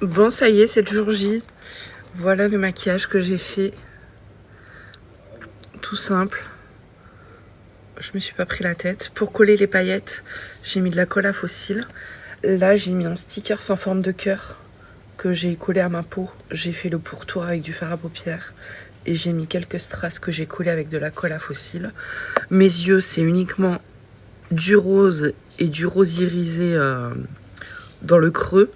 Bon, ça y est, c'est le jour J. Voilà le maquillage que j'ai fait. Tout simple. Je me suis pas pris la tête. Pour coller les paillettes, j'ai mis de la colle à fossiles. Là, j'ai mis un sticker sans forme de cœur que j'ai collé à ma peau. J'ai fait le pourtour avec du fard à paupières. Et j'ai mis quelques strass que j'ai collé avec de la colle à fossiles. Mes yeux, c'est uniquement du rose et du rose irisé dans le creux.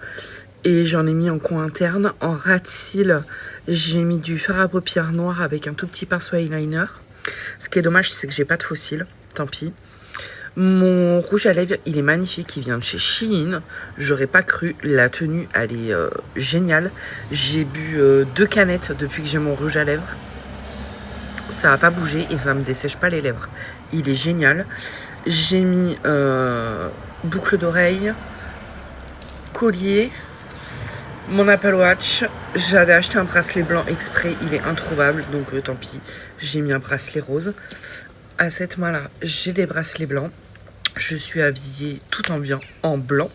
Et j'en ai mis en coin interne. En ras de cils, j'ai mis du fard à paupières noir avec un tout petit pinceau eyeliner. Ce qui est dommage, c'est que j'ai pas de faux cils. Tant pis. Mon rouge à lèvres, il est magnifique. Il vient de chez Shein. J'aurais pas cru. La tenue, elle est géniale. J'ai bu 2 canettes depuis que j'ai mon rouge à lèvres. Ça a pas bougé et ça me dessèche pas les lèvres. Il est génial. J'ai mis boucle d'oreille, collier, mon Apple Watch. J'avais acheté un bracelet blanc exprès, il est introuvable, donc tant pis. J'ai mis un bracelet rose. À cette main-là, j'ai des bracelets blancs. Je suis habillée tout en blanc,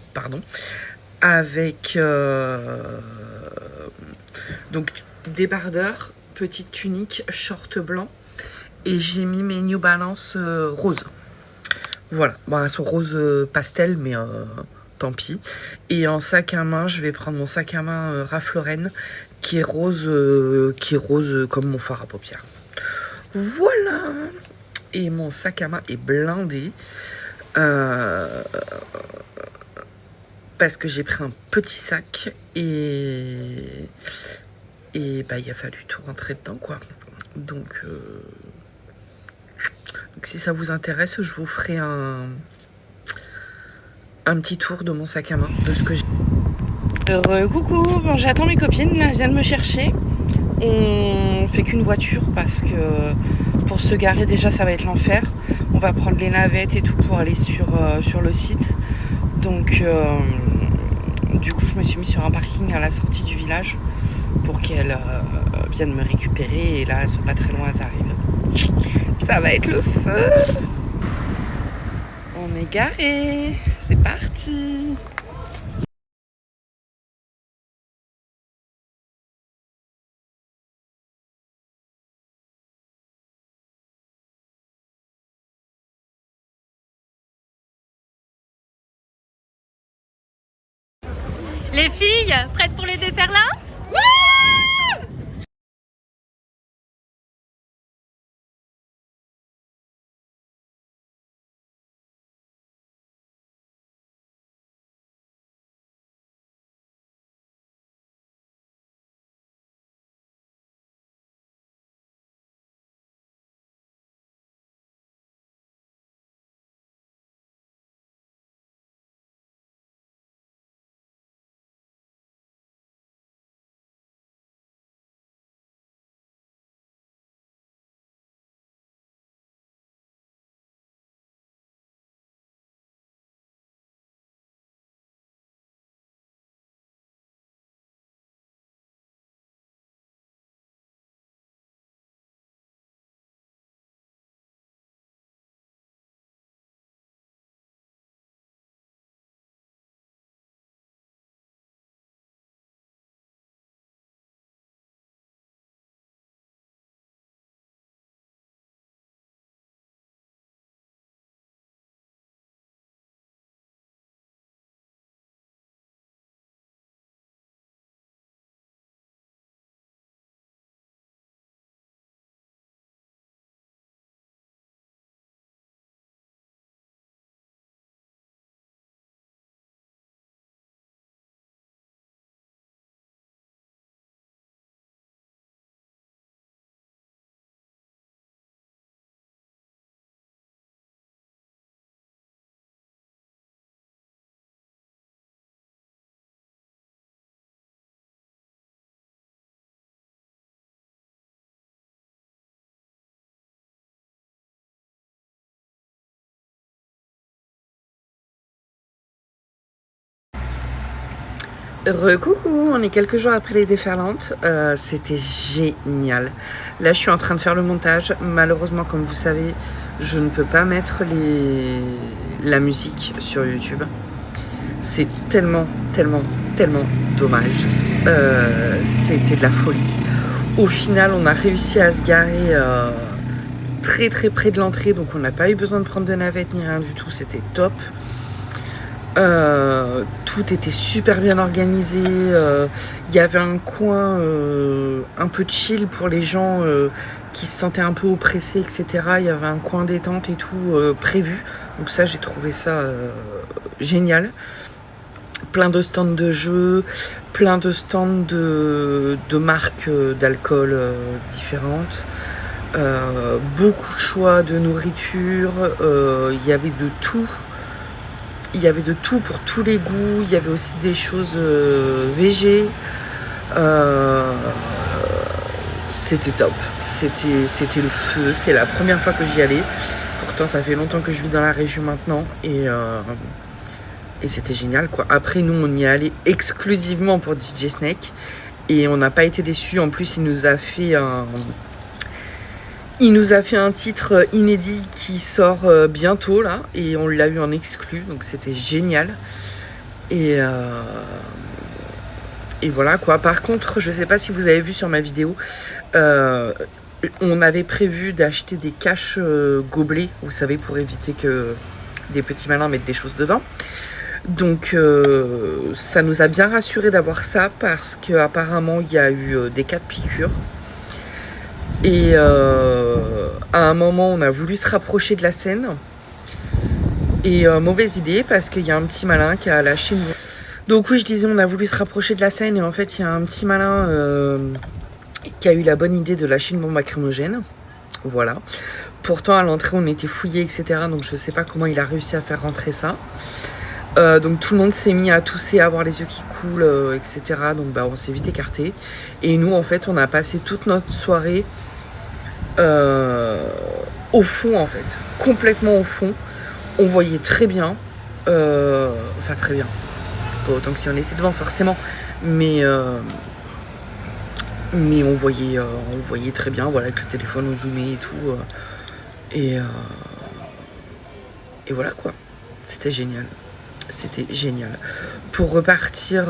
avec donc des bardeurs, petite tunique, short blanc, et j'ai mis mes New Balance roses. Voilà, bon, elles sont roses pastel, mais tant pis. Et en sac à main, je vais prendre mon sac à main Ralph Lauren qui est rose comme mon fard à paupières. Voilà. Et mon sac à main est blindé parce que j'ai pris un petit sac et bah il a fallu tout rentrer dedans quoi. Donc si ça vous intéresse, je vous ferai un petit tour de mon sac à main, de ce que j'ai. Coucou, bon, j'attends mes copines, là, elles viennent me chercher. On fait qu'une voiture parce que pour se garer déjà ça va être l'enfer. On va prendre les navettes et tout pour aller sur le site. Donc du coup je me suis mis sur un parking à la sortie du village pour qu'elles viennent me récupérer. Et là elles sont pas très loin, elles arrivent. Ça va être le feu. On est garé, c'est parti. Les filles, prêtes pour les déferlantes? Coucou, on est quelques jours après les déferlantes, c'était génial. Là je suis en train de faire le montage, malheureusement comme vous savez je ne peux pas mettre la musique sur YouTube. C'est tellement tellement dommage. C'était de la folie. Au final, on a réussi à se garer très très près de l'entrée, donc on n'a pas eu besoin de prendre de navette ni rien du tout, c'était top. Tout était super bien organisé. Il y avait un coin un peu chill pour les gens qui se sentaient un peu oppressés, etc. Il y avait un coin détente et tout prévu. Donc ça, j'ai trouvé ça génial. Plein de stands de jeux, plein de stands de marques d'alcool différentes. Beaucoup de choix de nourriture. Il y avait de tout. Il y avait de tout pour tous les goûts. Il y avait aussi des choses végé. C'était top. C'était le feu. C'est la première fois que j'y allais. Pourtant, ça fait longtemps que je vis dans la région maintenant. Et c'était génial, quoi. Après, nous, on y est allé exclusivement pour DJ Snake. Et on n'a pas été déçus. En plus, il nous a fait un titre inédit qui sort bientôt là, et on l'a eu en exclu, donc c'était génial. Et voilà quoi. Par contre, je sais pas si vous avez vu sur ma vidéo, on avait prévu d'acheter des caches gobelets, vous savez, pour éviter que des petits malins mettent des choses dedans. Donc ça nous a bien rassuré d'avoir ça, parce qu'apparemment il y a eu des cas de piqûres. Et à un moment, on a voulu se rapprocher de la Seine. Et mauvaise idée, parce qu'il y a un petit malin qui a lâché une... Donc oui, je disais, on a voulu se rapprocher de la Seine. Et en fait, il y a un petit malin qui a eu la bonne idée de lâcher une bombe lacrymogène. Voilà. Pourtant, à l'entrée, on était fouillés, etc. Donc je sais pas comment il a réussi à faire rentrer ça. Donc tout le monde s'est mis à tousser, à avoir les yeux qui coulent, etc. Donc bah, on s'est vite écarté. Et nous, en fait, on a passé toute notre soirée au fond, en fait, complètement au fond. On voyait très bien, enfin très bien, pas autant que si on était devant forcément, mais on voyait très bien, voilà, avec le téléphone on zoomait et tout, et voilà quoi. C'était génial. C'était génial. Pour repartir,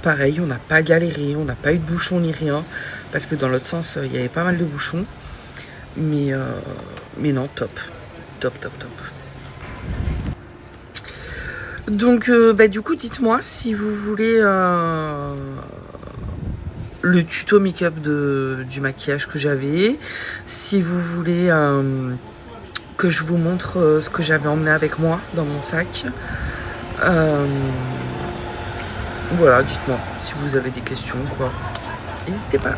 pareil, on n'a pas galéré, on n'a pas eu de bouchons ni rien, parce que dans l'autre sens, il y avait pas mal de bouchons. Mais non, top. Top. Donc, du coup, dites-moi si vous voulez le tuto make-up du maquillage que j'avais. Si vous voulez que je vous montre ce que j'avais emmené avec moi dans mon sac. Voilà, dites-moi si vous avez des questions, quoi. N'hésitez pas.